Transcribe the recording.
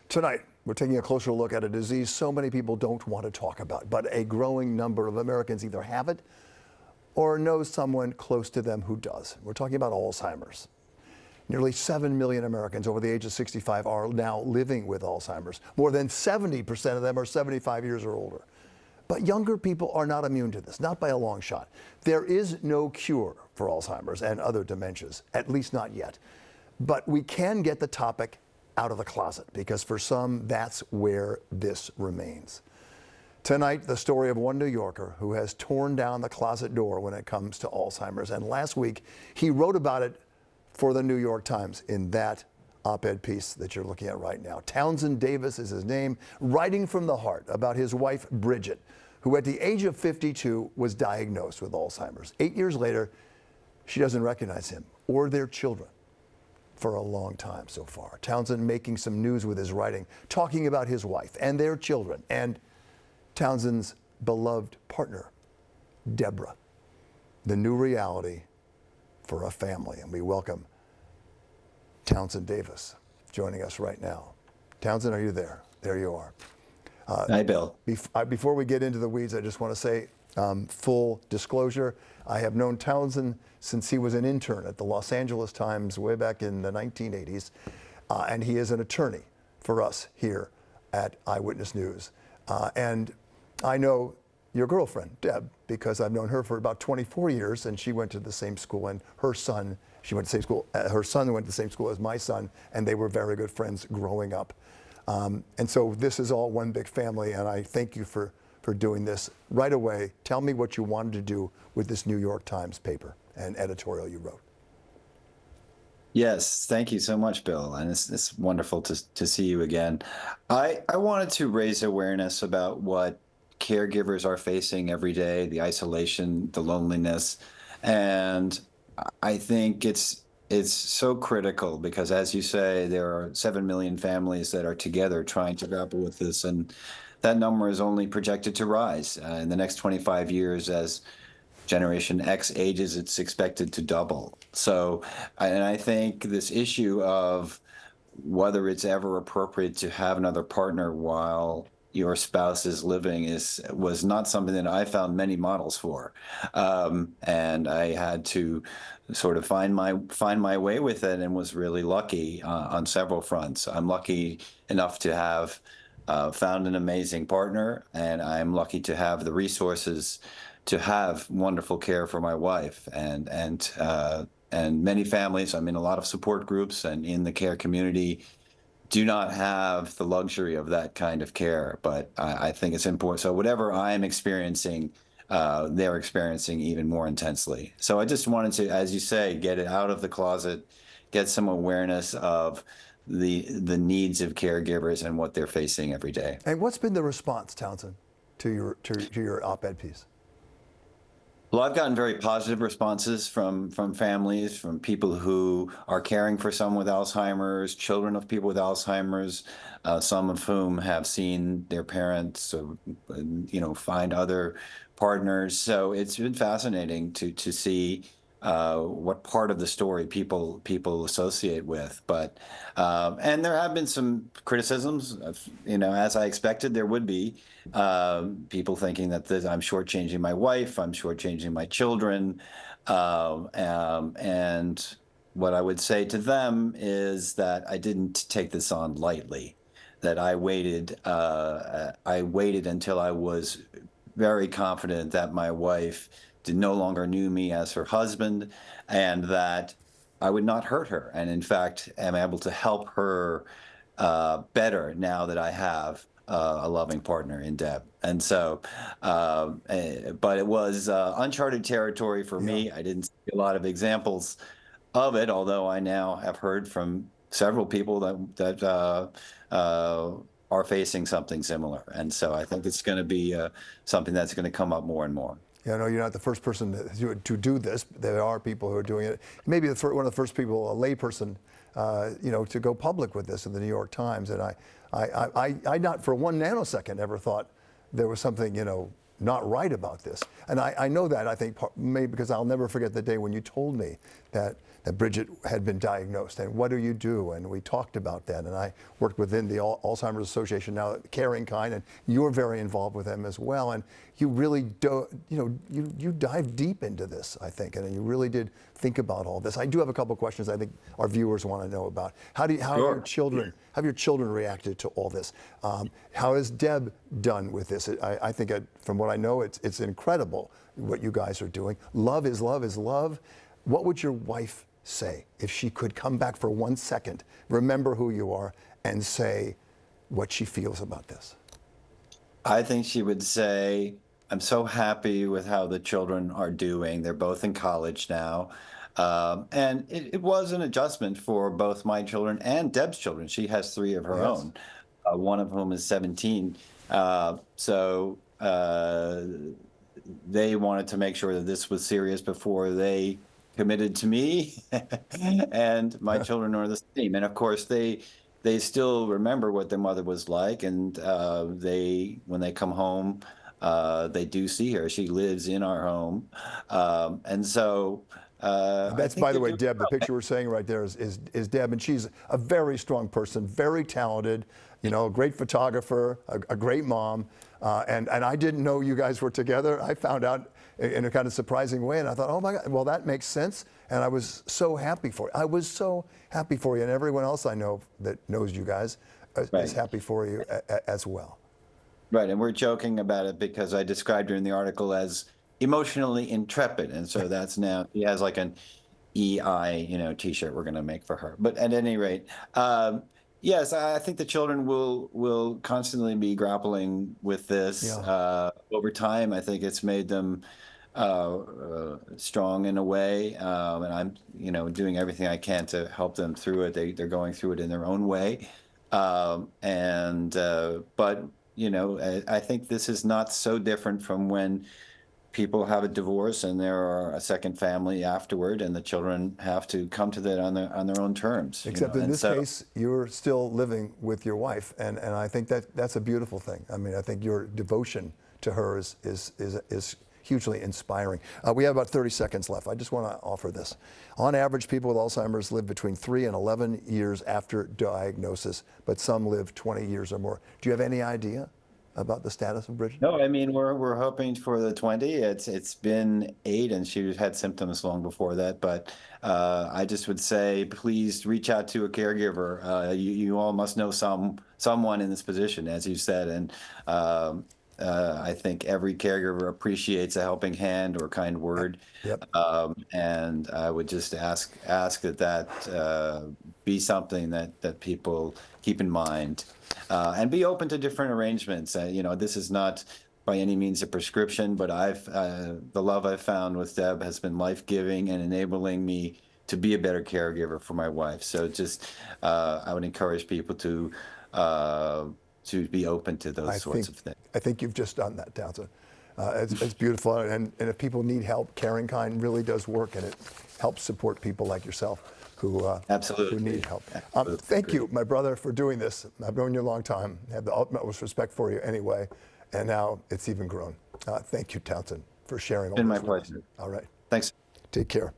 Tonight, we're taking a closer look at a disease so many people don't want to talk about, but a growing number of Americans either have it or know someone close to them who does. We're talking about Alzheimer's. Nearly 7 million Americans over the age of 65 are now living with Alzheimer's. More than 70% of them are 75 years or older. But younger people are not immune to this, not by a long shot. There is no cure for Alzheimer's and other dementias, at least not yet. But we can get the topic out of the closet, because for some, that's where this remains. Tonight, the story of one New Yorker who has torn down the closet door when it comes to Alzheimer's. And last week, he wrote about it for the New York Times in that op-ed piece that you're looking at right now. Townsend Davis is his name, writing from the heart about his wife, Bridget, who at the age of 52 was diagnosed with Alzheimer's. 8 years later, she doesn't recognize him or their children for a long time so far. Townsend making some news with his writing, talking about his wife and their children and Townsend's beloved partner, Deborah, the new reality for a family. And we welcome Townsend Davis joining us right now. Townsend, are you there? There you are. Hi, Bill. Before we get into the weeds, I just want to say, full disclosure, I have known Townsend since he was an intern at the Los Angeles Times way back in the 1980s, and he is an attorney for us here at Eyewitness News. And I know your girlfriend, Deb, because I've known her for about 24 years, and she went to the same school, and her son, her son went to the same school as my son, and they were very good friends growing up. And so this is all one big family, and I thank you for doing this right away. Tell me what you wanted to do with this New York Times paper and editorial you wrote. Yes, thank you so much, Bill. And it's wonderful to see you again. I wanted to raise awareness about what caregivers are facing every day, the isolation, the loneliness. And I think it's so critical because, as you say, there are 7 million families that are together trying to grapple with this. And that number is only projected to rise in the next 25 years. As Generation X ages, it's expected to double. So, and I think this issue of whether it's ever appropriate to have another partner while your spouse is living was not something that I found many models for, and I had to sort of find my way with it, and was really lucky on several fronts. I'm lucky enough to have found an amazing partner, and I'm lucky to have the resources to have wonderful care for my wife, and many families. I'm in a lot of support groups and in the care community do not have the luxury of that kind of care, but I think it's important. So whatever I'm experiencing, they're experiencing even more intensely. So I just wanted to, as you say, get it out of the closet, get some awareness of the needs of caregivers and what they're facing every day. And what's been the response, Townsend, to your op-ed piece? Well, I've gotten very positive responses from families, from people who are caring for someone with Alzheimer's, children of people with Alzheimer's, some of whom have seen their parents, find other partners. So it's been fascinating to see what part of the story people associate with. But and there have been some criticisms, as I expected there would be. People thinking that I'm shortchanging my wife, I'm shortchanging my children, and what I would say to them is that I didn't take this on lightly. That I waited until I was very confident that my wife no longer knew me as her husband, and that I would not hurt her, and in fact am able to help her better now that I have a loving partner in Deb. And so, but it was uncharted territory for me. I didn't see a lot of examples of it, although I now have heard from several people that are facing something similar. And so I think it's going to be something that's going to come up more and more. Yeah, no, you're not the first person to do this. There are people who are doing it. Maybe one of the first people, a layperson, to go public with this in the New York Times. And I not for one nanosecond ever thought there was something, not right about this. And I know that, I think, maybe because I'll never forget the day when you told me that Bridget had been diagnosed, and what do you do? And we talked about that, and I worked within the Alzheimer's Association, now Caring Kind, and you're very involved with them as well, and you really you dive deep into this, I think, and you really did think about all this. I do have a couple of questions I think our viewers want to know about. How have your children reacted to all this? How has Deb done with this? I think from what I know, it's incredible what you guys are doing. Love is love is love. What would your wife say if she could come back for 1 second, remember who you are, and say what she feels about this? I think she would say, I'm so happy with how the children are doing. They're both in college now. And it was an adjustment for both my children and Deb's children. She has 3 of her own, one of whom is 17. So they wanted to make sure that this was serious before they committed to me, and my children are the same. And of course, they still remember what their mother was like, and when they come home, they do see her. She lives in our home, and so. That's, by the way, Deb. The picture we're saying right there is Deb, and she's a very strong person, very talented, a great photographer, a great mom, and I didn't know you guys were together. I found out in a kind of surprising way, and I thought, oh my God, well, that makes sense, and I was so happy for you. I was so happy for you, and everyone else I know that knows you guys is happy for you as well. Right, and we're joking about it because I described her in the article as emotionally intrepid, and so that's now, he has like an EI, T-shirt we're going to make for her. But at any rate, yes, I think the children will constantly be grappling with this. Over time, I think it's made them strong in a way, and I'm, doing everything I can to help them through it. They're going through it in their own way, but I think this is not so different from when people have a divorce and there are a second family afterward, and the children have to come to that on their own terms. Except in this case, you're still living with your wife, and I think that's a beautiful thing. I mean, I think your devotion to her is hugely inspiring. We have about 30 seconds left. I just want to offer this. On average, people with Alzheimer's live between 3 and 11 years after diagnosis, but some live 20 years or more. Do you have any idea about the status of Bridget? No, I mean, we're hoping for the 20. It's been 8, and she had symptoms long before that. But I just would say, please reach out to a caregiver. You all must know someone in this position, as you said, and I think every caregiver appreciates a helping hand or a kind word. And I would just ask that be something that people keep in mind, and be open to different arrangements. This is not by any means a prescription, but the love I've found with Deb has been life-giving and enabling me to be a better caregiver for my wife. So just I would encourage people to be open to those sorts of things. I think you've just done that, Townsend. It's beautiful, and if people need help, Caring Kind really does work, and it helps support people like yourself who need help. Thank you, my brother, for doing this. I've known you a long time. I have the utmost respect for you anyway, and now it's even grown. Thank you, Townsend, for sharing all this. It's been my pleasure. All right. Thanks. Take care.